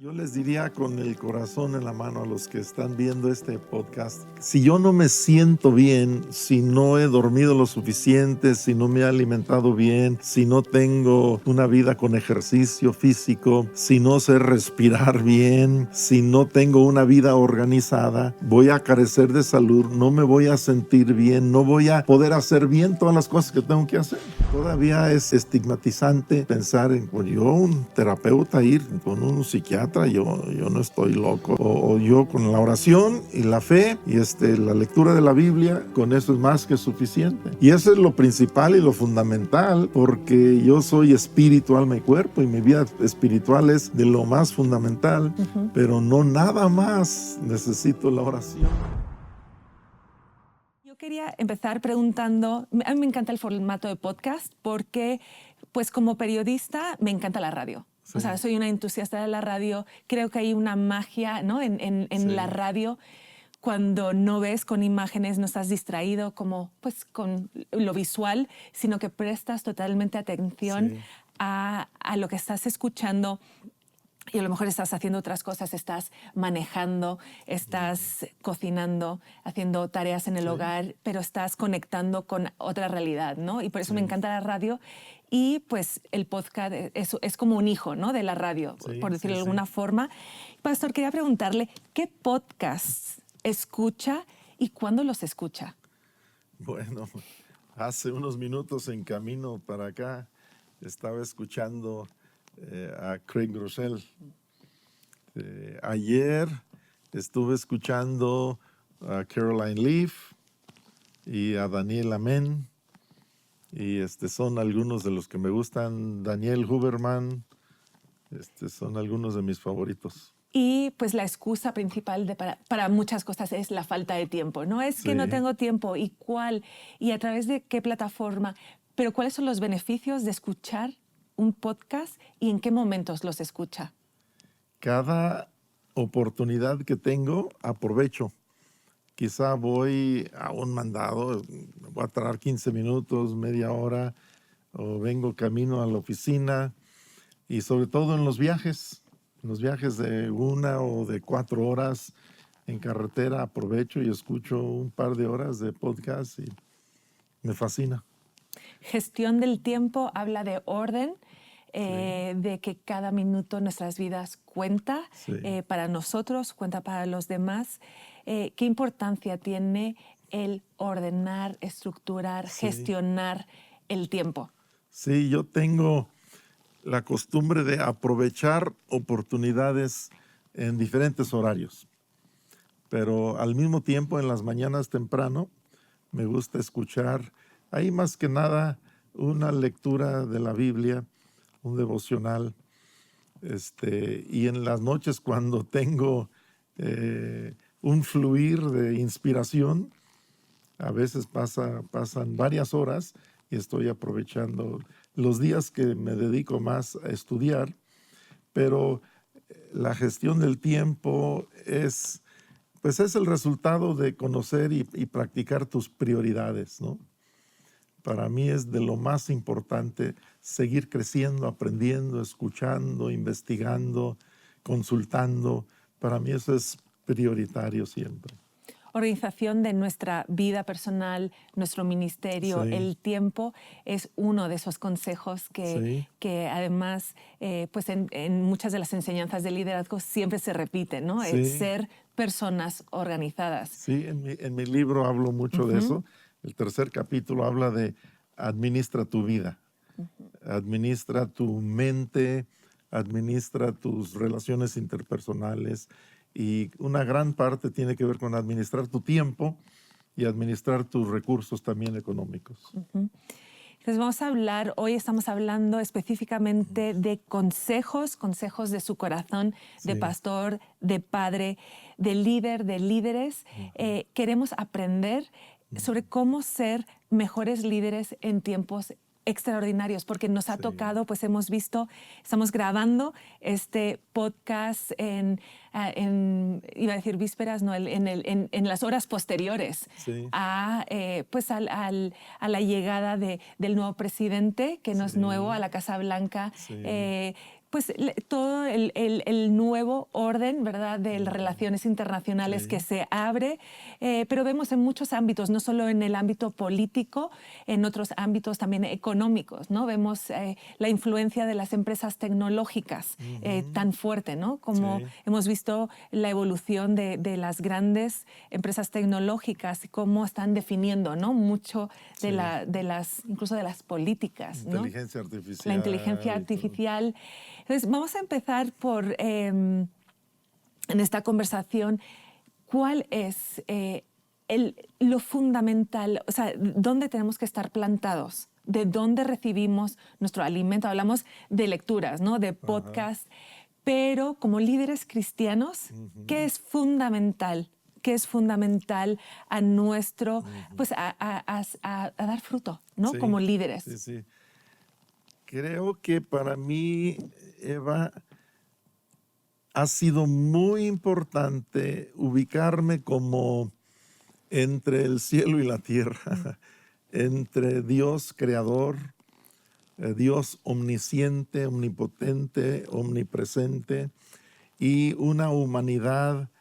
Yo les diría con el corazón en la mano a los que están viendo este podcast, si yo no me siento bien, si no he dormido lo suficiente, si no me he alimentado bien, si no tengo una vida con ejercicio físico, si no sé respirar bien, si no tengo una vida organizada, voy a carecer de salud, no me voy a sentir bien, no voy a poder hacer bien todas las cosas que tengo que hacer. Todavía es estigmatizante pensar en, pues yo, un terapeuta, ir con un psiquiatra, yo no estoy loco, o yo con la oración y la fe y la lectura de la Biblia, con eso es más que suficiente. Y eso es lo principal y lo fundamental, porque yo soy espíritu, alma y cuerpo, y mi vida espiritual es de lo más fundamental, pero no nada más, necesito la oración. Yo quería empezar preguntando, a mí me encanta el formato de podcast porque, pues como periodista, me encanta la radio. Sí. O sea, soy una entusiasta de la radio. Creo que hay una magia, ¿no? en sí. La radio. Cuando no ves con imágenes, no estás distraído como, pues, con lo visual, sino que prestas totalmente atención sí. a lo que estás escuchando. Y a lo mejor estás haciendo otras cosas, estás manejando, estás cocinando, haciendo tareas en el hogar, pero estás conectando con otra realidad, ¿no? Y por eso me encanta la radio. Y pues el podcast es como un hijo, ¿no? De la radio, por decirlo de alguna forma. Pastor, quería preguntarle, ¿qué podcasts escucha y cuándo los escucha? Bueno, hace unos minutos en camino para acá estaba escuchando a Craig Groeschel. Ayer estuve escuchando a Caroline Leaf y a Daniel Amen, y son algunos de los que me gustan. Daniel Huberman, son algunos de mis favoritos. Y pues la excusa principal para muchas cosas es la falta de tiempo. No es que no tengo tiempo, ¿y cuál? ¿Y a través de qué plataforma? Pero ¿cuáles son los beneficios de escuchar un podcast y en qué momentos los escucha? Cada oportunidad que tengo, aprovecho. Quizá voy a un mandado, voy a tardar 15 minutos, media hora, o vengo camino a la oficina, y sobre todo en los viajes de 1 o de 4 horas en carretera, aprovecho y escucho un par de horas de podcast y me fascina. Gestión del tiempo habla de orden, de que cada minuto en nuestras vidas cuenta para nosotros, cuenta para los demás. ¿Qué importancia tiene el ordenar, estructurar, gestionar el tiempo? Sí, yo tengo la costumbre de aprovechar oportunidades en diferentes horarios, pero al mismo tiempo en las mañanas temprano me gusta escuchar, ahí más que nada, una lectura de la Biblia, un devocional, y en las noches cuando tengo un fluir de inspiración, a veces pasan varias horas y estoy aprovechando los días que me dedico más a estudiar, pero la gestión del tiempo es el resultado de conocer y practicar tus prioridades, ¿no? Para mí es de lo más importante seguir creciendo, aprendiendo, escuchando, investigando, consultando. Para mí eso es prioritario siempre. Organización de nuestra vida personal, nuestro ministerio, el tiempo es uno de esos consejos que además pues en muchas de las enseñanzas de liderazgo siempre se repite, ¿no? Es ser personas organizadas. Sí, en mi libro hablo mucho de eso. El 3er capítulo habla de administra tu vida, administra tu mente, administra tus relaciones interpersonales, y una gran parte tiene que ver con administrar tu tiempo y administrar tus recursos también económicos. Entonces hoy estamos hablando específicamente de consejos de su corazón, de pastor, de padre, de líder, de líderes. Queremos aprender sobre cómo ser mejores líderes en tiempos extraordinarios, porque nos ha tocado, pues hemos visto, estamos grabando este podcast iba a decir vísperas, no, en las horas posteriores a la llegada del nuevo presidente, que no es nuevo, a la Casa Blanca. pues todo el nuevo orden, ¿verdad?, de las relaciones internacionales que se abre, pero vemos en muchos ámbitos, no solo en el ámbito político, en otros ámbitos también económicos, ¿no? Vemos la influencia de las empresas tecnológicas tan fuerte, ¿no? Como hemos visto la evolución de las grandes empresas tecnológicas, cómo están definiendo, ¿no?, mucho de las, incluso de las políticas, ¿no? Inteligencia artificial. La inteligencia artificial. Entonces, vamos a empezar por, en esta conversación, ¿cuál es lo fundamental? O sea, ¿dónde tenemos que estar plantados? ¿De dónde recibimos nuestro alimento? Hablamos de lecturas, ¿no?, de podcast, pero como líderes cristianos, ¿qué es fundamental? ¿Qué es fundamental a nuestro, pues a dar fruto, ¿no?, como líderes? Sí, sí. Creo que para mí, Eva, ha sido muy importante ubicarme como entre el cielo y la tierra, entre Dios creador, Dios omnisciente, omnipotente, omnipresente, y una humanidad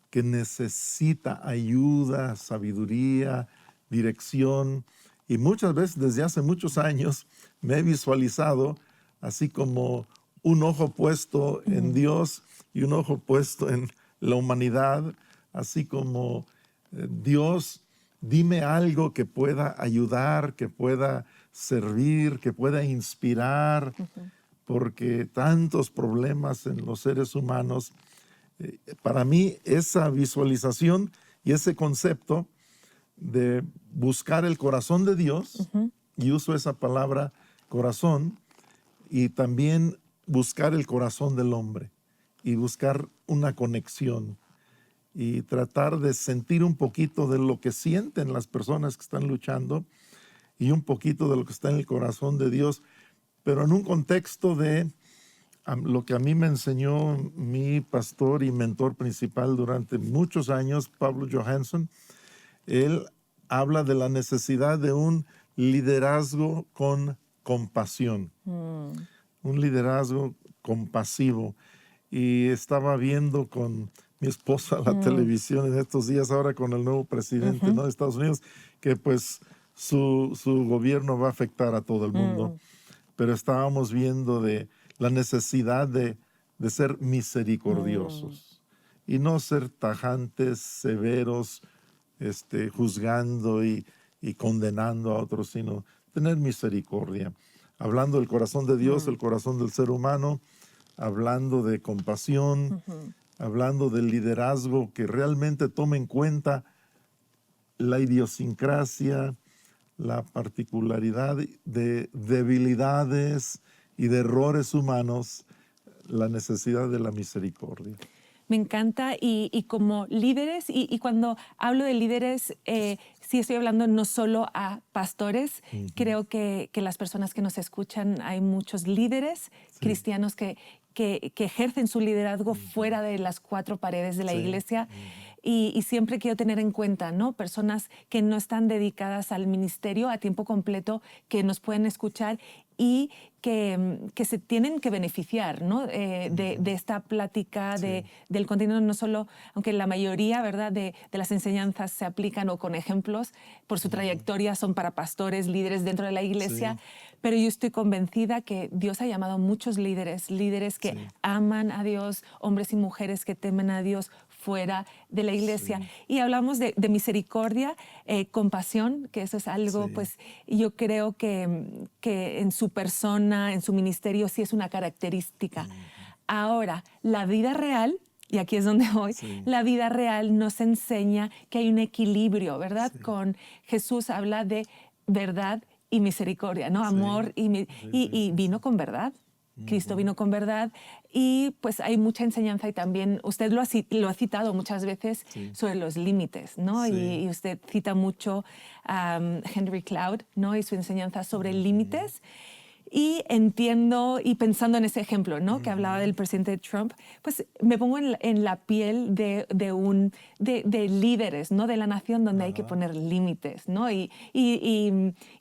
que necesita ayuda, sabiduría, dirección. Y muchas veces, desde hace muchos años, me he visualizado así como un ojo puesto en Dios y un ojo puesto en la humanidad, así como Dios, dime algo que pueda ayudar, que pueda servir, que pueda inspirar, porque tantos problemas en los seres humanos. Para mí, esa visualización y ese concepto de buscar el corazón de Dios, y uso esa palabra corazón, y también buscar el corazón del hombre, y buscar una conexión, y tratar de sentir un poquito de lo que sienten las personas que están luchando, y un poquito de lo que está en el corazón de Dios, pero en un contexto de lo que a mí me enseñó mi pastor y mentor principal durante muchos años, Pablo Johansson. Él habla de la necesidad de un liderazgo con compasión, un liderazgo compasivo. Y estaba viendo con mi esposa la televisión en estos días, ahora con el nuevo presidente, ¿no?, de Estados Unidos, que pues su gobierno va a afectar a todo el mundo. Pero estábamos viendo de la necesidad de ser misericordiosos y no ser tajantes, severos, juzgando y condenando a otros, sino tener misericordia. Hablando del corazón de Dios, el corazón del ser humano, hablando de compasión, hablando del liderazgo que realmente tome en cuenta la idiosincrasia, la particularidad de debilidades y de errores humanos, la necesidad de la misericordia. Me encanta, y como líderes, y cuando hablo de líderes, sí estoy hablando no solo a pastores. Creo que las personas que nos escuchan, hay muchos líderes cristianos que ejercen su liderazgo fuera de las cuatro paredes de la iglesia. Y siempre quiero tener en cuenta, ¿no?, personas que no están dedicadas al ministerio a tiempo completo, que nos pueden escuchar y que se tienen que beneficiar, ¿no?, de esta plática, del contenido, no solo, aunque la mayoría, ¿verdad?, de las enseñanzas se aplican o con ejemplos, por su trayectoria son para pastores, líderes dentro de la iglesia, pero yo estoy convencida que Dios ha llamado a muchos líderes que aman a Dios, hombres y mujeres que temen a Dios fuera de la iglesia. Y hablamos de misericordia, compasión, que eso es algo, pues yo creo que en su persona, en su ministerio, sí es una característica. Ahora, la vida real, y aquí es donde voy, la vida real nos enseña que hay un equilibrio, ¿verdad? Con Jesús habla de verdad y misericordia, ¿no? Amor y vino con verdad. Cristo vino con verdad, y pues hay mucha enseñanza, y también usted lo ha citado muchas veces sobre los límites, ¿no? Y usted cita mucho a Henry Cloud, ¿no?, y su enseñanza sobre límites. Y entiendo, y pensando en ese ejemplo, ¿no? Que hablaba del presidente Trump, pues me pongo en la piel de líderes, ¿no? De la nación, donde hay que poner límites, ¿no? Y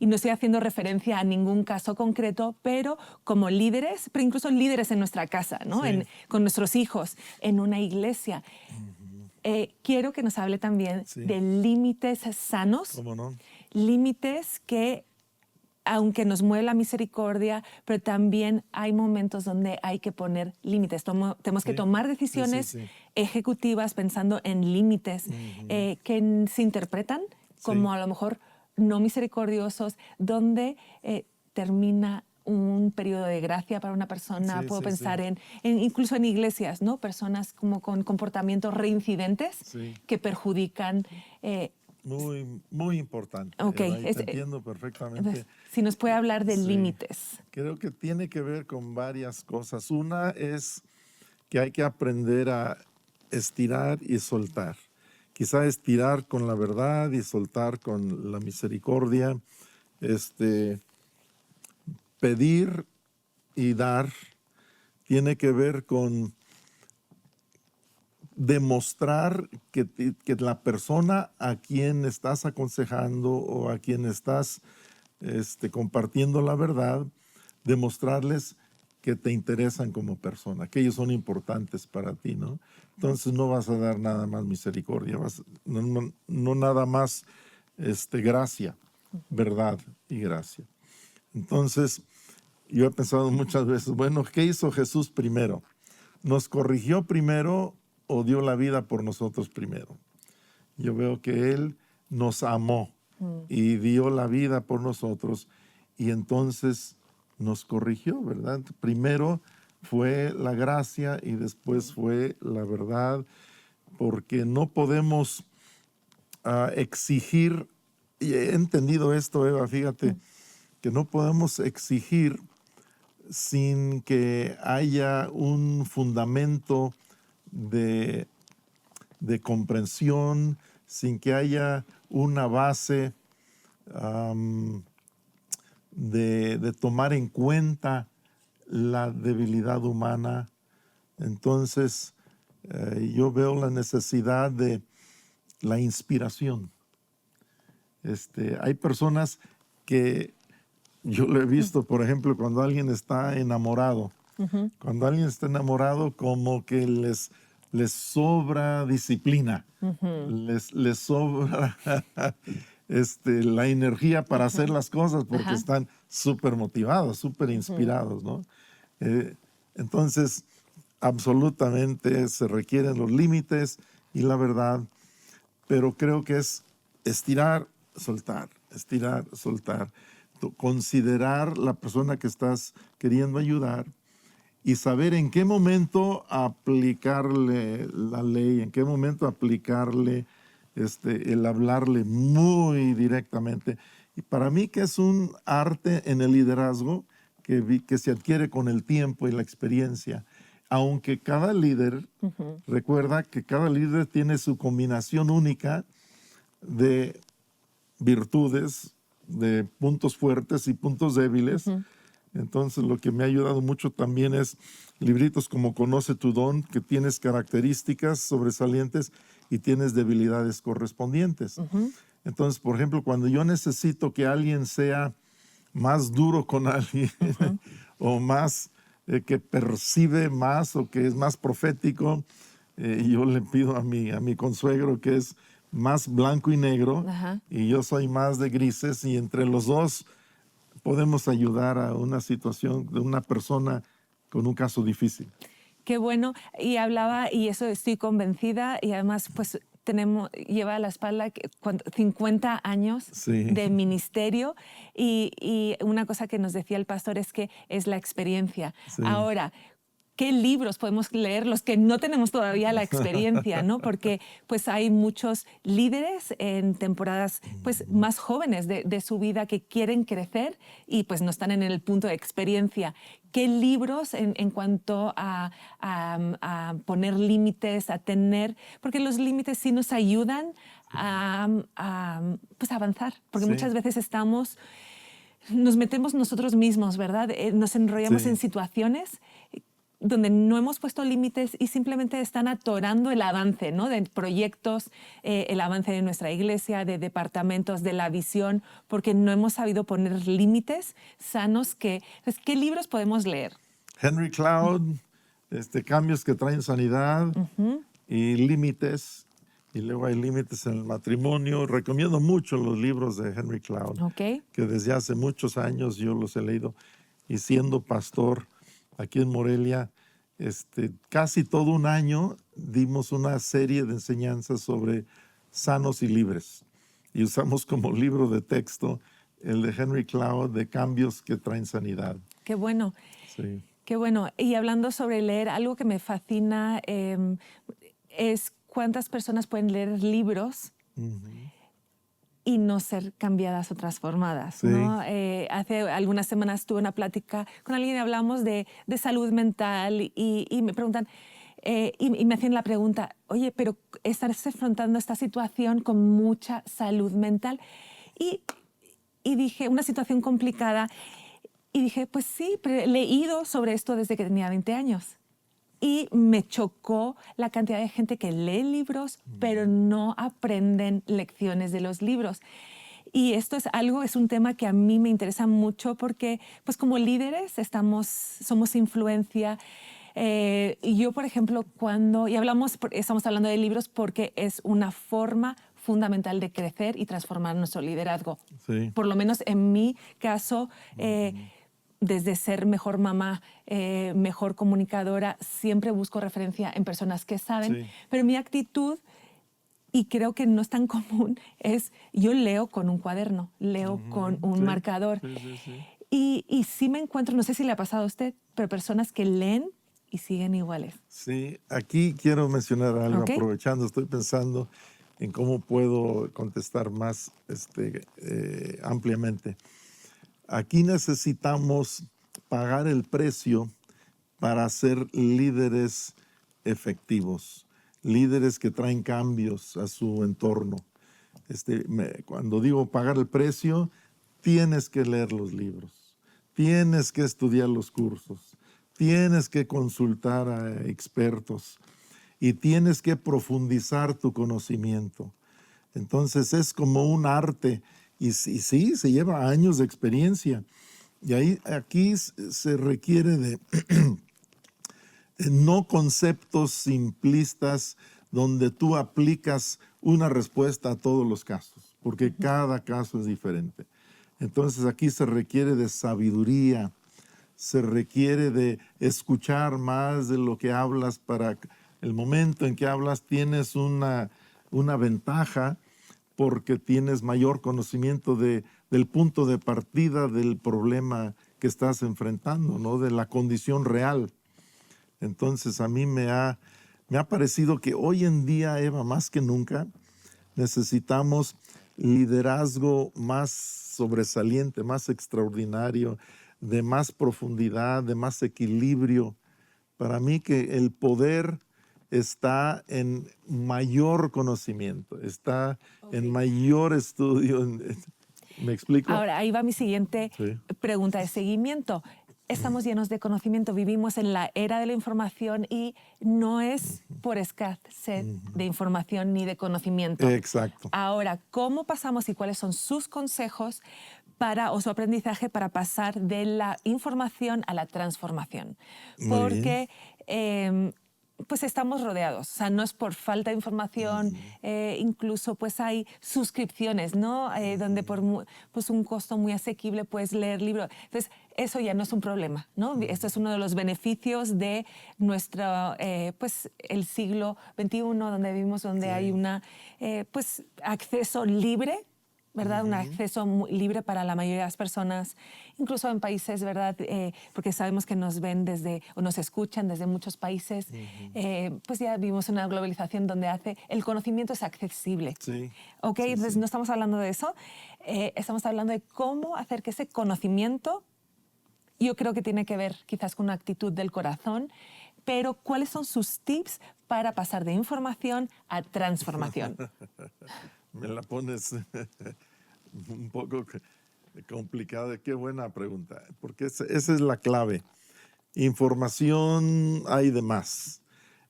no estoy haciendo referencia a ningún caso concreto, pero como líderes, pero incluso líderes en nuestra casa, ¿no? Sí. Con nuestros hijos, en una iglesia. Quiero que nos hable también de límites sanos. ¿Cómo no? Límites que, aunque nos mueve la misericordia, pero también hay momentos donde hay que poner límites. Tenemos que tomar decisiones ejecutivas pensando en límites que se interpretan como a lo mejor no misericordiosos, donde termina un periodo de gracia para una persona. Puedo pensar incluso en iglesias, ¿no? Personas como con comportamientos reincidentes que perjudican. Muy importante. Ok, Eva, te entiendo perfectamente. Si nos puede hablar de límites. Creo que tiene que ver con varias cosas. Una es que hay que aprender a estirar y soltar. Quizá estirar con la verdad y soltar con la misericordia. Pedir y dar tiene que ver con demostrar que la persona a quien estás aconsejando o a quien estás compartiendo la verdad, demostrarles que te interesan como persona, que ellos son importantes para ti, ¿no? Entonces no vas a dar nada más misericordia, no nada más gracia, verdad y gracia. Entonces, yo he pensado muchas veces, bueno, ¿qué hizo Jesús primero? ¿Nos corrigió primero o dio la vida por nosotros primero? Yo veo que Él nos amó y dio la vida por nosotros y entonces nos corrigió, ¿verdad? Primero fue la gracia y después fue la verdad, porque no podemos exigir, y he entendido esto, Eva, fíjate, que no podemos exigir sin que haya un fundamento de comprensión, sin que haya una base de tomar en cuenta la debilidad humana. Entonces, yo veo la necesidad de la inspiración. Hay personas que yo lo he visto, por ejemplo, cuando alguien está enamorado. Cuando alguien está enamorado, como que les sobra disciplina, les sobra la energía para hacer las cosas porque están súper motivados, súper inspirados, ¿no? Entonces, absolutamente se requieren los límites y la verdad, pero creo que es estirar, soltar, considerar la persona que estás queriendo ayudar y saber en qué momento aplicarle la ley, en qué momento aplicarle el hablarle muy directamente. Y para mí que es un arte en el liderazgo que se adquiere con el tiempo y la experiencia. Aunque cada líder, recuerda que cada líder tiene su combinación única de virtudes, de puntos fuertes y puntos débiles. Entonces, lo que me ha ayudado mucho también es libritos como Conoce tu don, que tienes características sobresalientes y tienes debilidades correspondientes. Entonces, por ejemplo, cuando yo necesito que alguien sea más duro con alguien o más que percibe más o que es más profético, yo le pido a mi consuegro que es más blanco y negro y yo soy más de grises y entre los dos podemos ayudar a una situación de una persona con un caso difícil. Qué bueno. Y hablaba, y eso estoy convencida, y además pues lleva a la espalda 50 años de ministerio y una cosa que nos decía el pastor es que es la experiencia. Ahora, ¿qué libros podemos leer los que no tenemos todavía la experiencia, ¿no? Porque pues hay muchos líderes en temporadas pues más jóvenes de su vida que quieren crecer y pues no están en el punto de experiencia. ¿Qué libros en cuanto a poner límites, a tener? Porque los límites sí nos ayudan a pues avanzar, porque muchas veces estamos nos metemos nosotros mismos, ¿verdad? Nos enrollamos Sí. en situaciones donde no hemos puesto límites y simplemente están atorando el avance, ¿no? De proyectos, el avance de nuestra iglesia, de departamentos, de la visión, porque no hemos sabido poner límites sanos. Pues, ¿qué libros podemos leer? Henry Cloud, cambios que traen sanidad y límites. Y luego hay límites en el matrimonio. Recomiendo mucho los libros de Henry Cloud, ¿Ok? que desde hace muchos años yo los he leído. Y siendo pastor aquí en Morelia, casi todo un año dimos una serie de enseñanzas sobre sanos y libres. Y usamos como libro de texto el de Henry Cloud de cambios que traen sanidad. Qué bueno. Sí. Qué bueno. Y hablando sobre leer, algo que me fascina es cuántas personas pueden leer libros y no ser cambiadas o transformadas, Sí. ¿no? Hace algunas semanas tuve una plática con alguien y hablamos de salud mental y me preguntan, y me hacían la pregunta, oye, pero estás afrontando esta situación con mucha salud mental. Y dije, una situación complicada. Y dije, pues sí, pero he leído sobre esto desde que tenía 20 años. Y me chocó la cantidad de gente que lee libros, pero no aprenden lecciones de los libros. Y esto es un tema que a mí me interesa mucho porque, pues como líderes, somos influencia. Y yo, por ejemplo, estamos hablando de libros porque es una forma fundamental de crecer y transformar nuestro liderazgo. Sí. Por lo menos en mi caso, desde ser mejor mamá, mejor comunicadora, siempre busco referencia en personas que saben, Sí. pero mi actitud, y creo que no es tan común, es yo leo con un cuaderno, leo con un Sí. marcador. Sí. Y sí me encuentro, no sé si le ha pasado a usted, pero personas que leen y siguen iguales. Sí, aquí quiero mencionar algo, Ok. aprovechando, estoy pensando en cómo puedo contestar más ampliamente. Aquí necesitamos pagar el precio para ser líderes efectivos, líderes que traen cambios a su entorno. Cuando digo pagar el precio, tienes que leer los libros, tienes que estudiar los cursos, tienes que consultar a expertos y tienes que profundizar tu conocimiento. Entonces es como un arte y sí, se lleva años de experiencia. Y aquí se requiere de no conceptos simplistas donde tú aplicas una respuesta a todos los casos, porque cada caso es diferente. Entonces aquí se requiere de sabiduría, se requiere de escuchar más de lo que hablas para el momento en que hablas tienes una ventaja porque tienes mayor conocimiento del punto de partida del problema que estás enfrentando, ¿no? De la condición real. Entonces a mí me ha parecido que hoy en día, Eva, más que nunca, necesitamos liderazgo más sobresaliente, más extraordinario, de más profundidad, de más equilibrio. Para mí que el poder está en mayor conocimiento, está en mayor estudio. ¿Me explico? Ahora, ahí va mi siguiente Sí. pregunta de seguimiento. Estamos llenos de conocimiento, vivimos en la era de la información y no es por escasez de información ni de conocimiento. Exacto. Ahora, ¿cómo pasamos y cuáles son sus consejos o su aprendizaje para pasar de la información a la transformación? Muy bien. Porque pues estamos rodeados, o sea, no es por falta de información, incluso pues hay suscripciones, ¿no? Donde por pues un costo muy asequible puedes leer libros. Entonces, eso ya no es un problema, ¿no? Esto es uno de los beneficios de nuestro, pues el siglo XXI, donde vivimos, donde Sí. hay pues acceso libre, ¿verdad? Un acceso libre para la mayoría de las personas, incluso en países, ¿verdad? Porque sabemos que nos ven o nos escuchan desde muchos países. Pues ya vivimos una globalización donde el conocimiento es accesible. Sí. ¿Ok? Sí, Entonces sí. no estamos hablando de eso. Estamos hablando de cómo hacer que ese conocimiento, yo creo que tiene que ver quizás con una actitud del corazón, pero ¿cuáles son sus tips para pasar de información a transformación? Me la pones un poco complicada. Qué buena pregunta, porque esa es la clave. Información hay de más.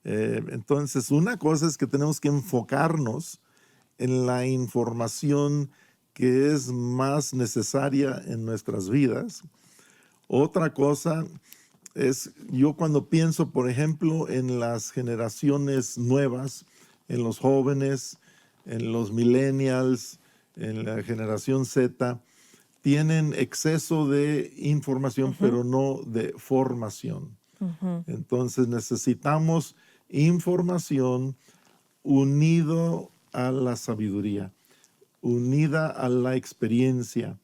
Entonces, una cosa es que tenemos que enfocarnos en la información que es más necesaria en nuestras vidas. Otra cosa es, yo cuando pienso, por ejemplo, en las generaciones nuevas, en los jóvenes, en los millennials, en la generación Z, tienen exceso de información, pero no de formación. Entonces necesitamos información unido a la sabiduría, unida a la experiencia,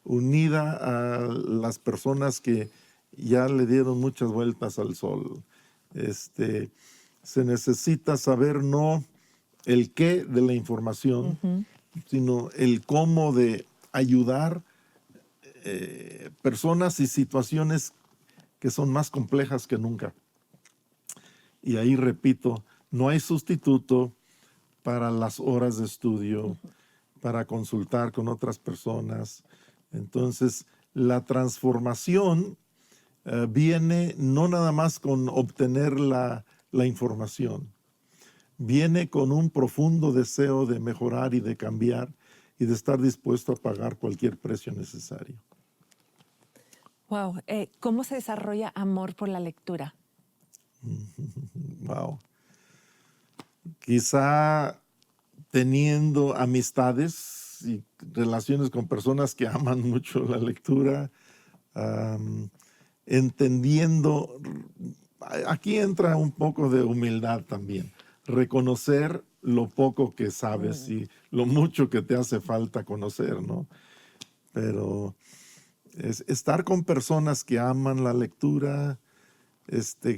unida a las personas que ya le dieron muchas vueltas al sol. Se necesita saber no el qué de la información, sino el cómo de ayudar personas y situaciones que son más complejas que nunca. Y ahí repito, no hay sustituto para las horas de estudio, para consultar con otras personas. Entonces, la transformación viene no nada más con obtener la información, viene con un profundo deseo de mejorar y de cambiar y de estar dispuesto a pagar cualquier precio necesario. Wow. ¿Cómo se desarrolla amor por la lectura? Wow. Quizá teniendo amistades y relaciones con personas que aman mucho la lectura, entendiendo, aquí entra un poco de humildad también, reconocer lo poco que sabes y lo mucho que te hace falta conocer, ¿no? Pero es estar con personas que aman la lectura,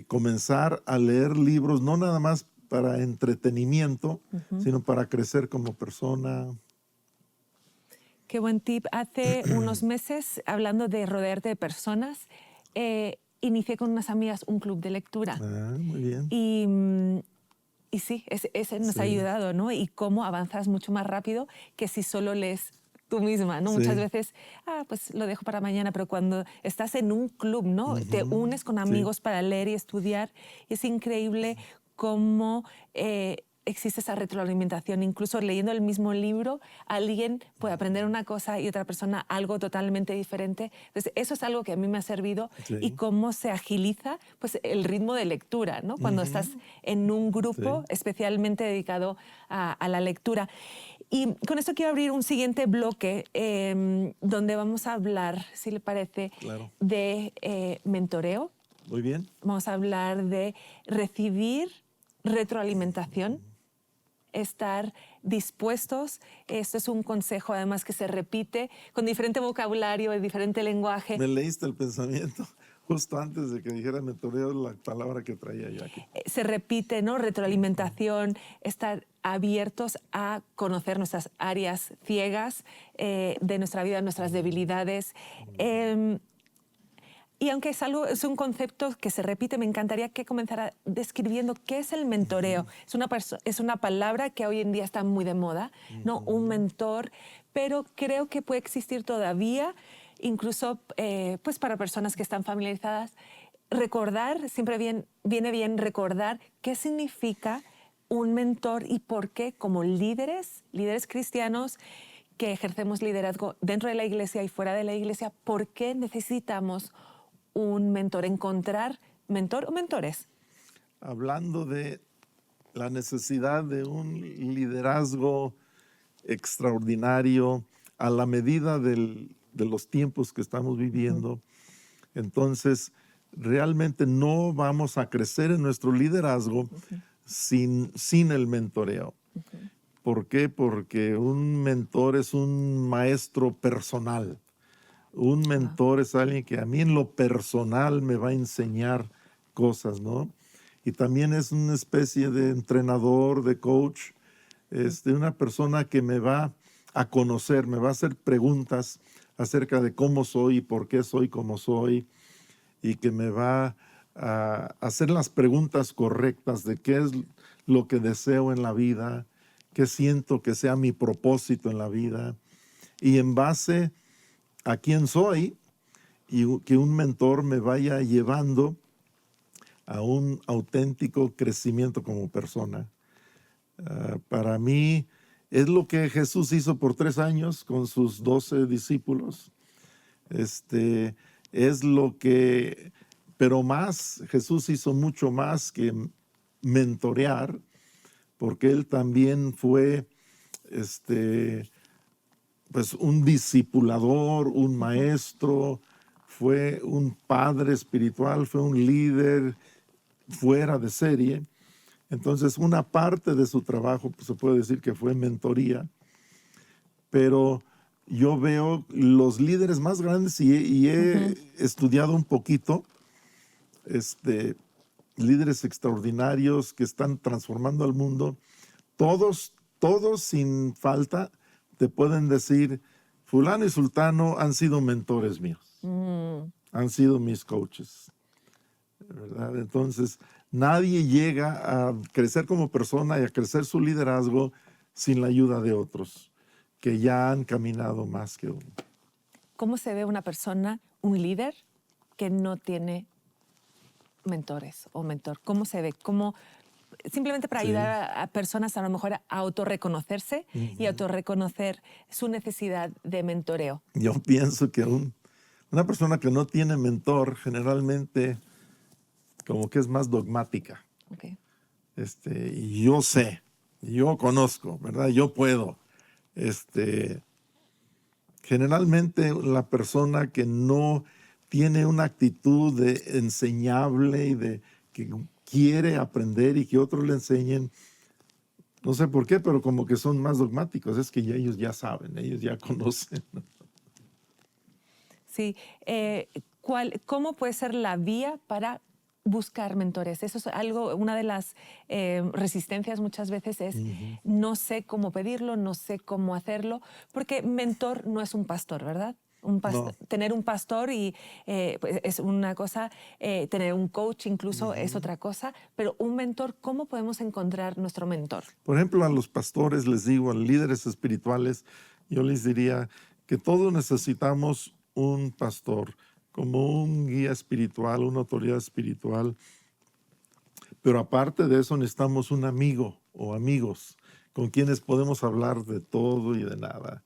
comenzar a leer libros, no nada más para entretenimiento, sino para crecer como persona. Qué buen tip. Hace unos meses, hablando de rodearte de personas, inicié con unas amigas un club de lectura. Muy bien. Y sí, ese nos ha Sí. ayudado, ¿no? Y cómo avanzas mucho más rápido que si solo lees tú misma, ¿no? Sí. Muchas veces, pues lo dejo para mañana, pero cuando estás en un club, ¿no? Te unes con amigos para leer y estudiar. Y es increíble cómo existe esa retroalimentación. Incluso leyendo el mismo libro, alguien puede aprender una cosa y otra persona algo totalmente diferente. Entonces, eso es algo que a mí me ha servido. Sí. Y cómo se agiliza pues, el ritmo de lectura, ¿no? Cuando estás en un grupo especialmente dedicado a la lectura. Y con esto quiero abrir un siguiente bloque donde vamos a hablar, si le parece, Claro. de mentoreo. Muy bien. Vamos a hablar de recibir retroalimentación, estar dispuestos. Esto es un consejo además que se repite con diferente vocabulario y diferente lenguaje. Me leíste el pensamiento justo antes de que dijera mentoreo, la palabra que traía yo aquí. Se repite, ¿no? Retroalimentación, estar abiertos a conocer nuestras áreas ciegas de nuestra vida, nuestras debilidades. Y aunque es un concepto que se repite, me encantaría que comenzara describiendo qué es el mentoreo. Es una palabra que hoy en día está muy de moda, ¿no? Un mentor, pero creo que puede existir todavía, incluso pues para personas que están familiarizadas. Recordar, siempre viene bien recordar qué significa un mentor y por qué como líderes cristianos que ejercemos liderazgo dentro de la iglesia y fuera de la iglesia, por qué necesitamos un mentor, encontrar mentor o mentores. Hablando de la necesidad de un liderazgo extraordinario a la medida de los tiempos que estamos viviendo, entonces realmente no vamos a crecer en nuestro liderazgo sin el mentoreo. ¿Por qué? Porque un mentor es un maestro personal. Un mentor es alguien que a mí en lo personal me va a enseñar cosas, ¿no? Y también es una especie de entrenador, de coach, una persona que me va a conocer, me va a hacer preguntas acerca de cómo soy y por qué soy como soy, y que me va a hacer las preguntas correctas de qué es lo que deseo en la vida, qué siento que sea mi propósito en la vida, y en base a quién soy y que un mentor me vaya llevando a un auténtico crecimiento como persona. Para mí es lo que Jesús hizo por 3 años con sus 12 discípulos. Es lo que, pero más, Jesús hizo mucho más que mentorear, porque él también fue pues un discipulador, un maestro, fue un padre espiritual, fue un líder fuera de serie. Entonces, una parte de su trabajo, pues, se puede decir que fue mentoría, pero yo veo los líderes más grandes y he estudiado un poquito, líderes extraordinarios que están transformando al mundo. Todos sin falta te pueden decir, fulano y sultano han sido mentores míos, han sido mis coaches, ¿verdad? Entonces, nadie llega a crecer como persona y a crecer su liderazgo sin la ayuda de otros que ya han caminado más que uno. ¿Cómo se ve una persona, un líder, que no tiene mentores o mentor? ¿Cómo se ve? ¿Cómo, simplemente para ayudar a personas a lo mejor a autorreconocerse y autorreconocer su necesidad de mentoreo? Yo pienso que una persona que no tiene mentor generalmente como que es más dogmática. Okay. Y yo sé, yo conozco, ¿verdad? Yo puedo. Generalmente la persona que no tiene una actitud de enseñable y de que quiere aprender y que otros le enseñen, no sé por qué, pero como que son más dogmáticos. Es que ellos ya saben, ellos ya conocen. Sí. ¿Cómo puede ser la vía para buscar mentores? Eso es algo, una de las resistencias muchas veces es no sé cómo pedirlo, no sé cómo hacerlo, porque mentor no es un pastor, ¿verdad? No. Tener un pastor pues es una cosa, tener un coach incluso es otra cosa, pero un mentor, ¿cómo podemos encontrar nuestro mentor? Por ejemplo, a los pastores les digo, a líderes espirituales, yo les diría que todos necesitamos un pastor, como un guía espiritual, una autoridad espiritual. Pero aparte de eso necesitamos un amigo o amigos con quienes podemos hablar de todo y de nada.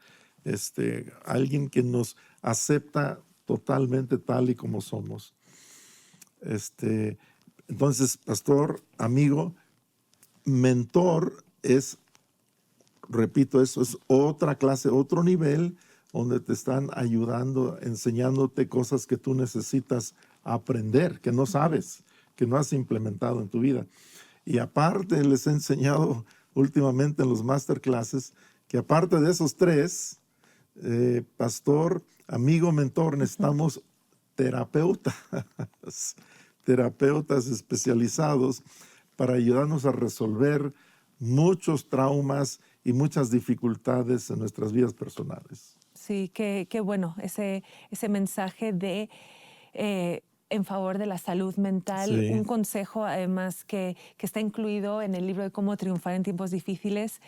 Alguien que nos acepta totalmente tal y como somos. Entonces, pastor, amigo, mentor es, repito, eso es otra clase, otro nivel donde te están ayudando, enseñándote cosas que tú necesitas aprender, que no sabes, que no has implementado en tu vida. Y aparte les he enseñado últimamente en los masterclasses que aparte de esos 3, pastor, amigo, mentor, necesitamos terapeutas, terapeutas especializados para ayudarnos a resolver muchos traumas y muchas dificultades en nuestras vidas personales. Sí, qué bueno ese mensaje de en favor de la salud mental, Sí. un consejo además que está incluido en el libro de Cómo triunfar en tiempos difíciles,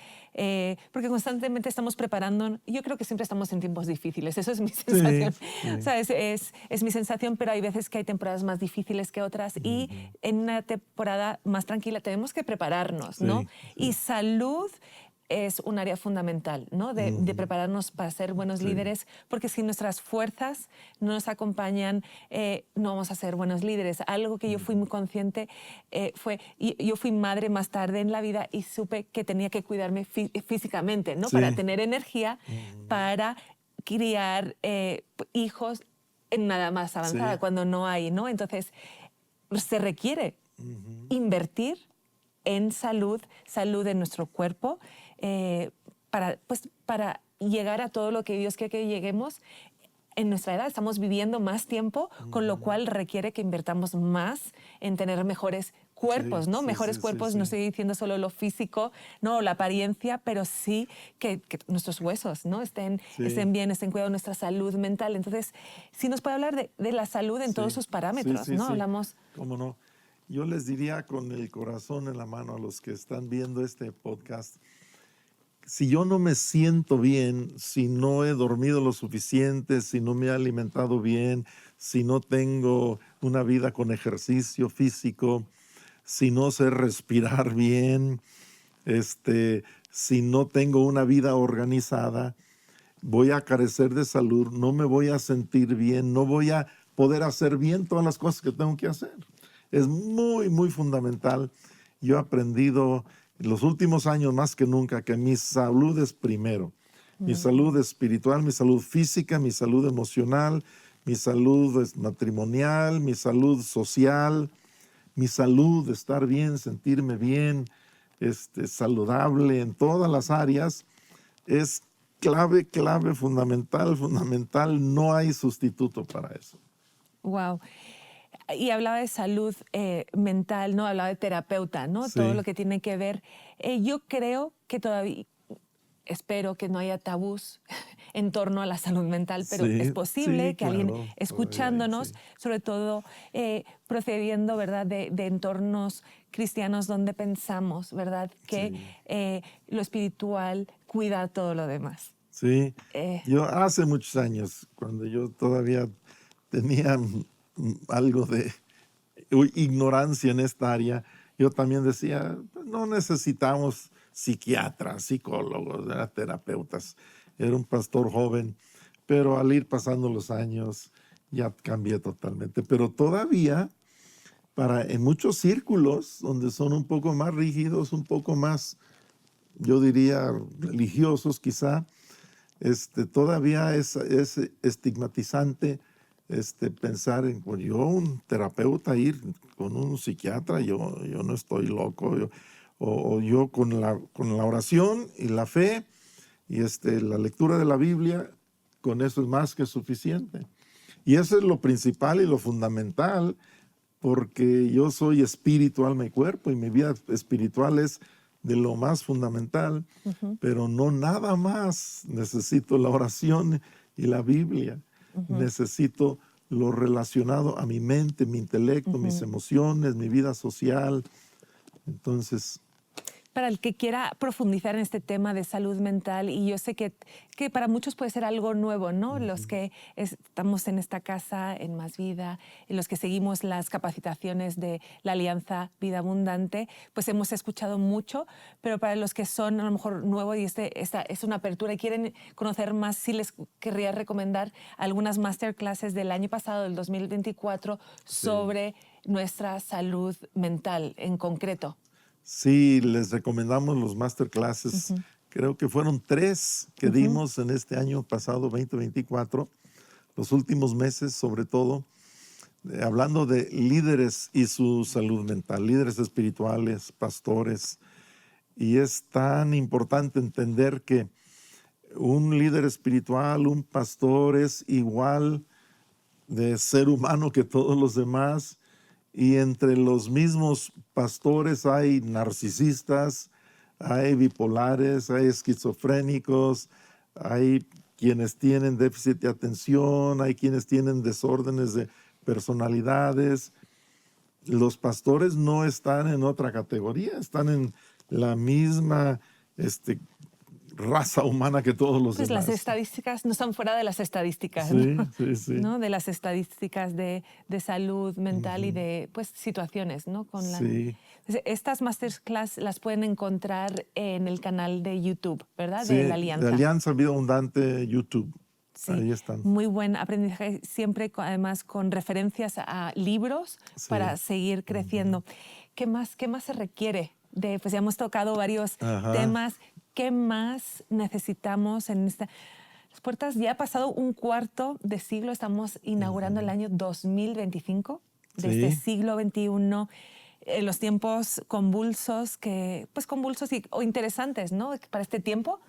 porque constantemente estamos preparando, yo creo que siempre estamos en tiempos difíciles, eso es mi sensación, Sí. O sea, es mi sensación, pero hay veces que hay temporadas más difíciles que otras y en una temporada más tranquila tenemos que prepararnos, ¿no? Sí. Y salud es un área fundamental, ¿no? De prepararnos para ser buenos líderes, porque si nuestras fuerzas no nos acompañan, no vamos a ser buenos líderes. Algo que yo fui muy consciente fue, yo fui madre más tarde en la vida y supe que tenía que cuidarme físicamente, ¿no? Sí. Para tener energía, para criar hijos en nada más avanzada, cuando no hay, ¿no? Entonces, se requiere invertir en salud en nuestro cuerpo, para llegar a todo lo que Dios quiere que lleguemos. En nuestra edad estamos viviendo más tiempo, con lo cual requiere que invertamos más en tener mejores cuerpos, ¿no? Mejores cuerpos, no estoy diciendo solo lo físico, no, la apariencia, pero sí que nuestros huesos, ¿no? estén bien, estén cuidados, nuestra salud mental. Entonces, sí nos puede hablar de la salud en todos sus parámetros, ¿no? Hablamos... ¿Cómo no? Yo les diría con el corazón en la mano a los que están viendo este podcast si yo no me siento bien, si no he dormido lo suficiente, si no me he alimentado bien, si no tengo una vida con ejercicio físico, si no sé respirar bien, si no tengo una vida organizada, voy a carecer de salud, no me voy a sentir bien, no voy a poder hacer bien todas las cosas que tengo que hacer. Es muy, muy fundamental. Yo he aprendido en los últimos años más que nunca que mi salud es primero. Mi salud espiritual, mi salud física, mi salud emocional, mi salud matrimonial, mi salud social, mi salud, estar bien, sentirme bien, saludable en todas las áreas, es clave, clave, fundamental, fundamental. No hay sustituto para eso. Wow. Y hablaba de salud mental, ¿no? Hablaba de terapeuta, ¿no? Sí. Todo lo que tiene que ver. Yo creo que todavía, espero que no haya tabús en torno a la salud mental, pero Sí, es posible sí, que alguien claro, escuchándonos, sí. sobre todo procediendo, ¿verdad?, de entornos cristianos donde pensamos, ¿verdad?, que lo espiritual cuida todo lo demás. Sí, yo hace muchos años, cuando yo todavía tenía algo de ignorancia en esta área, yo también decía, pues, no necesitamos psiquiatras, psicólogos, ¿verdad?, terapeutas. Era un pastor joven, pero al ir pasando los años ya cambié totalmente. Pero todavía, en muchos círculos donde son un poco más rígidos, un poco más, yo diría, religiosos quizá, todavía es estigmatizante pensar en, pues, yo, un terapeuta, ir con un psiquiatra, yo no estoy loco, o yo con la oración y la fe y la lectura de la Biblia, con eso es más que suficiente. Y eso es lo principal y lo fundamental, porque yo soy espíritu, alma y cuerpo, y mi vida espiritual es de lo más fundamental, pero no nada más. Necesito la oración y la Biblia. Necesito lo relacionado a mi mente, mi intelecto, mis emociones, mi vida social. Entonces, para el que quiera profundizar en este tema de salud mental, y yo sé que para muchos puede ser algo nuevo, ¿no? Los que estamos en esta casa, en Más Vida, en los que seguimos las capacitaciones de la Alianza Vida Abundante, pues hemos escuchado mucho, pero para los que son a lo mejor nuevos y esta es una apertura y quieren conocer más, sí les querría recomendar algunas masterclasses del año pasado, del 2024, sobre nuestra salud mental en concreto. Sí, les recomendamos los masterclasses. Creo que fueron 3 que dimos en este año pasado, 2024, los últimos meses sobre todo, hablando de líderes y su salud mental, líderes espirituales, pastores. Y es tan importante entender que un líder espiritual, un pastor, es igual de ser humano que todos los demás. Y entre los mismos pastores hay narcisistas, hay bipolares, hay esquizofrénicos, hay quienes tienen déficit de atención, hay quienes tienen desórdenes de personalidades. Los pastores no están en otra categoría, están en la misma raza humana que todos los pues demás. Las estadísticas no están fuera de las estadísticas, Sí, ¿no? sí. ¿No? De las estadísticas de salud mental y de situaciones, ¿no? Sí. Estas masterclass las pueden encontrar en el canal de YouTube, ¿verdad? Sí, De la Alianza. de Alianza Vida Abundante YouTube. Sí, ahí están. Muy buen aprendizaje, siempre además con referencias a libros para seguir creciendo. ¿Qué más se requiere? Pues ya hemos tocado varios temas. ¿Qué más necesitamos en esta? Las puertas, ya ha pasado un cuarto de siglo, estamos inaugurando el año 2025, de este siglo XXI, en los tiempos convulsos, o interesantes, ¿no? Para este tiempo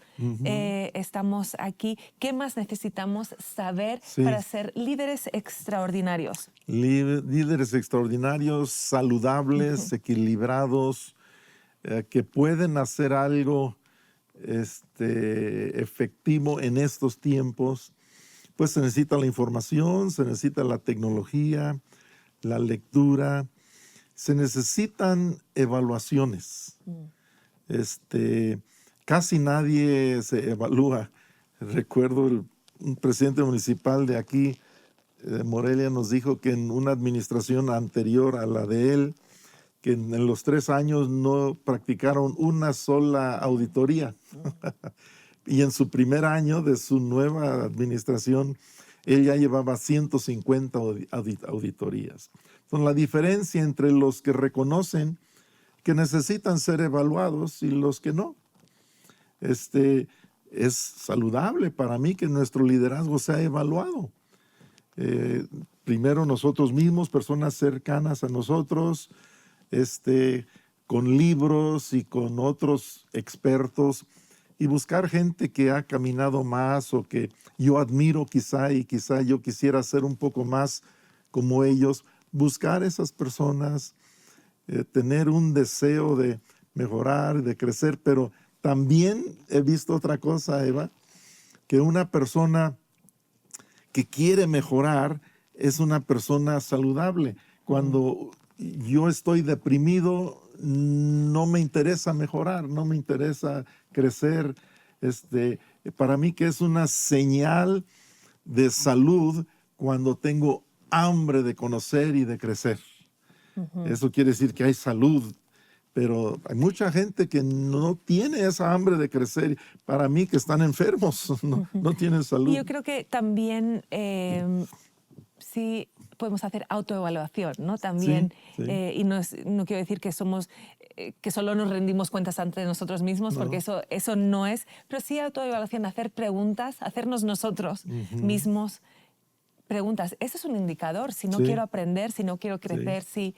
estamos aquí. ¿Qué más necesitamos saber para ser líderes extraordinarios? Líderes extraordinarios, saludables, equilibrados, que pueden hacer algo efectivo en estos tiempos. Pues se necesita la información, se necesita la tecnología, la lectura, se necesitan evaluaciones. casi nadie se evalúa. Recuerdo un presidente municipal de aquí, de Morelia, nos dijo que en una administración anterior a la de él, que en los 3 años no practicaron una sola auditoría. Y en su primer año de su nueva administración, él ya llevaba 150 auditorías. Entonces, la diferencia entre los que reconocen que necesitan ser evaluados y los que no. Es saludable para mí que nuestro liderazgo sea evaluado. Primero nosotros mismos, personas cercanas a nosotros, con libros y con otros expertos, y buscar gente que ha caminado más o que yo admiro quizá y quizá yo quisiera ser un poco más como ellos. Buscar esas personas, tener un deseo de mejorar, de crecer, pero también he visto otra cosa, Eva, que una persona que quiere mejorar es una persona saludable. Cuando yo estoy deprimido, no me interesa mejorar, no me interesa crecer. Para mí que es una señal de salud cuando tengo hambre de conocer y de crecer. Eso quiere decir que hay salud, pero hay mucha gente que no tiene esa hambre de crecer. Para mí que están enfermos, no tienen salud. Y yo creo que también sí podemos hacer autoevaluación, ¿no? También, sí. Y no quiero decir que somos, que solo nos rendimos cuentas ante nosotros mismos, porque eso no es, pero sí autoevaluación, hacer preguntas, hacernos nosotros mismos preguntas. Eso es un indicador. Si no quiero aprender, si no quiero crecer, si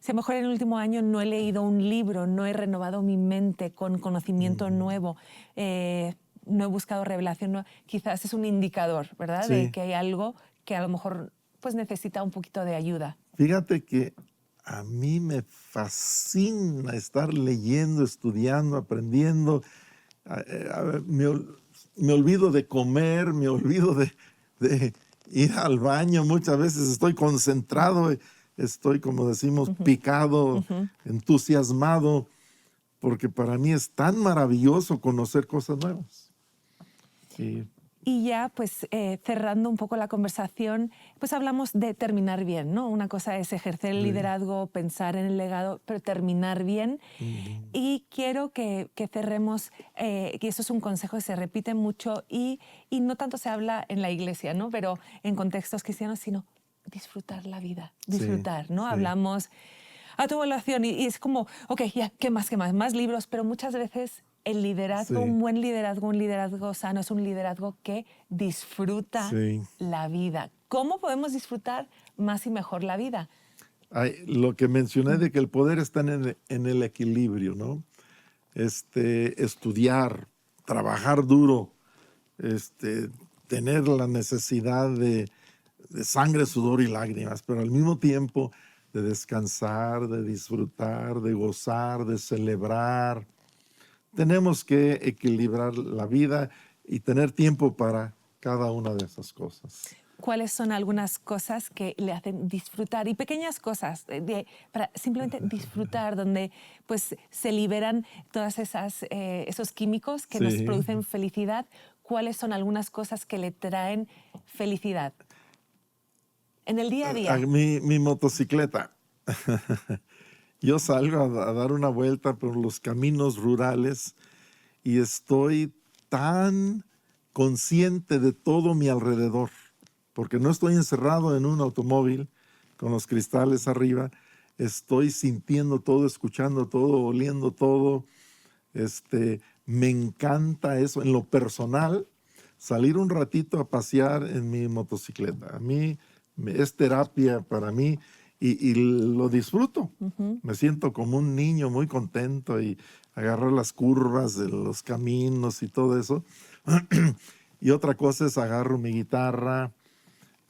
a lo mejor en el último año no he leído un libro, no he renovado mi mente con conocimiento nuevo, no he buscado revelación, quizás es un indicador, ¿verdad? Sí. De que hay algo que a lo mejor pues necesita un poquito de ayuda. Fíjate que a mí me fascina estar leyendo, estudiando, aprendiendo. Me olvido de comer, me olvido de ir al baño. Muchas veces estoy concentrado, estoy, como decimos, picado, entusiasmado, porque para mí es tan maravilloso conocer cosas nuevas. Sí. Y ya, pues, cerrando un poco la conversación, pues hablamos de terminar bien, ¿no? Una cosa es ejercer el liderazgo, pensar en el legado, pero terminar bien. Y quiero que cerremos, que eso es un consejo que se repite mucho y no tanto se habla en la iglesia, ¿no? Pero en contextos cristianos, sino disfrutar la vida, disfrutar, ¿no? Hablamos autoevaluación y es como, ok, ya, ¿qué más? Más libros, pero muchas veces el liderazgo, un buen liderazgo, un liderazgo sano, es un liderazgo que disfruta la vida. ¿Cómo podemos disfrutar más y mejor la vida? Lo que mencioné de que el poder está en el equilibrio, ¿no? Estudiar, trabajar duro, tener la necesidad de sangre, sudor y lágrimas, pero al mismo tiempo de descansar, de disfrutar, de gozar, de celebrar. Tenemos que equilibrar la vida y tener tiempo para cada una de esas cosas. ¿Cuáles son algunas cosas que le hacen disfrutar? Y pequeñas cosas para simplemente disfrutar, donde pues se liberan todas esos químicos que nos producen felicidad. ¿Cuáles son algunas cosas que le traen felicidad en el día a día? Mi motocicleta. Yo salgo a dar una vuelta por los caminos rurales y estoy tan consciente de todo mi alrededor, porque no estoy encerrado en un automóvil con los cristales arriba, estoy sintiendo todo, escuchando todo, oliendo todo. Me encanta eso. En lo personal, salir un ratito a pasear en mi motocicleta. A mí es terapia para mí. Y lo disfruto. Me siento como un niño muy contento y agarrar las curvas de los caminos y todo eso. Y otra cosa es agarro mi guitarra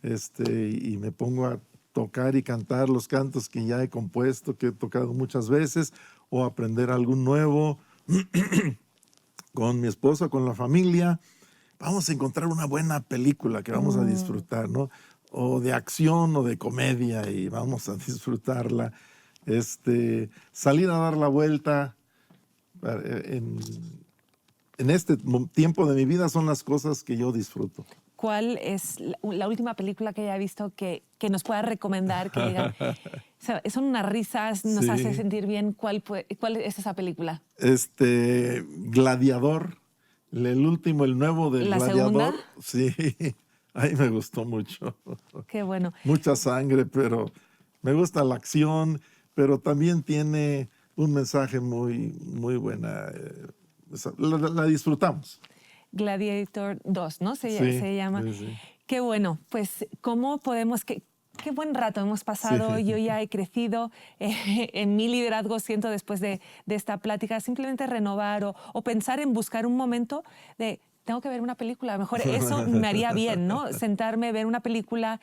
y me pongo a tocar y cantar los cantos que ya he compuesto, que he tocado muchas veces, o aprender algún nuevo con mi esposa, con la familia. Vamos a encontrar una buena película que vamos a disfrutar, ¿no? O de acción o de comedia y vamos a disfrutarla. Salir a dar la vuelta en este tiempo de mi vida son las cosas que yo disfruto. ¿Cuál es la última película que haya visto que nos pueda recomendar? Que diga, o sea, son unas risas, nos hace sentir bien. ¿Cuál es esa película? Gladiador, el último, el nuevo del ¿La Gladiador. segunda? Sí, ahí me gustó mucho. Qué bueno. Mucha sangre, pero me gusta la acción, pero también tiene un mensaje muy, muy buena. La disfrutamos. Gladiator 2, ¿no? Sí, Se llama. sí, sí. Qué bueno. Pues, ¿cómo podemos...? Qué buen rato hemos pasado. Sí. Yo ya he crecido en mi liderazgo, siento después de esta plática, simplemente renovar o pensar en buscar un momento de... Tengo que ver una película, a lo mejor eso me haría bien, ¿no? Sentarme, ver una película.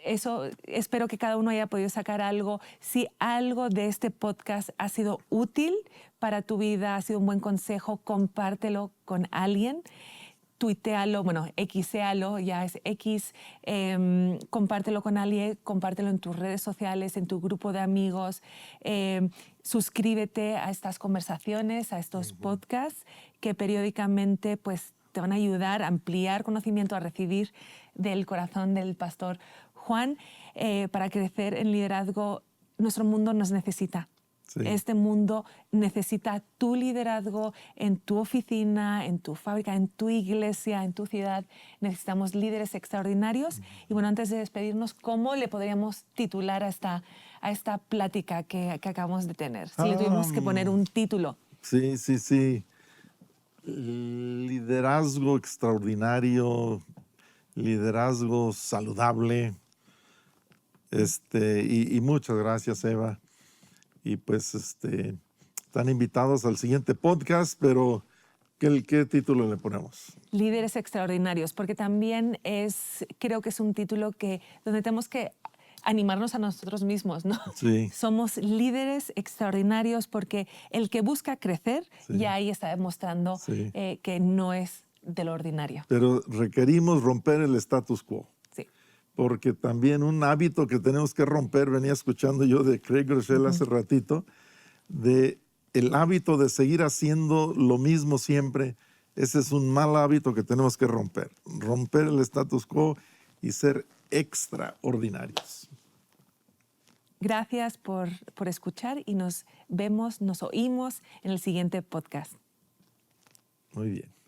Eso, espero que cada uno haya podido sacar algo. Si algo de este podcast ha sido útil para tu vida, ha sido un buen consejo, compártelo con alguien. Tuitealo, bueno, xéalo, ya es X, compártelo con alguien, compártelo en tus redes sociales, en tu grupo de amigos, suscríbete a estas conversaciones, a estos podcasts que periódicamente pues, te van a ayudar a ampliar conocimiento, a recibir del corazón del pastor Juan, para crecer en liderazgo. Nuestro mundo nos necesita. Sí. Este mundo necesita tu liderazgo en tu oficina, en tu fábrica, en tu iglesia, en tu ciudad. Necesitamos líderes extraordinarios. Y bueno, antes de despedirnos, ¿cómo le podríamos titular a esta plática que acabamos de tener? Si le tuvimos que poner un título. Sí, sí, sí. Liderazgo extraordinario, liderazgo saludable. Y muchas gracias, Eva. Y pues están invitados al siguiente podcast, pero ¿qué título le ponemos? Líderes extraordinarios, porque también creo que es un título donde tenemos que animarnos a nosotros mismos, ¿no? Sí. Somos líderes extraordinarios porque el que busca crecer ya ahí está demostrando que no es de lo ordinario. Pero requerimos romper el status quo. Sí. Porque también un hábito que tenemos que romper, venía escuchando yo de Craig Groeschel hace ratito, de el hábito de seguir haciendo lo mismo siempre. Ese es un mal hábito que tenemos que romper. Romper el status quo y ser extraordinarios. Gracias por escuchar y nos vemos, nos oímos en el siguiente podcast. Muy bien.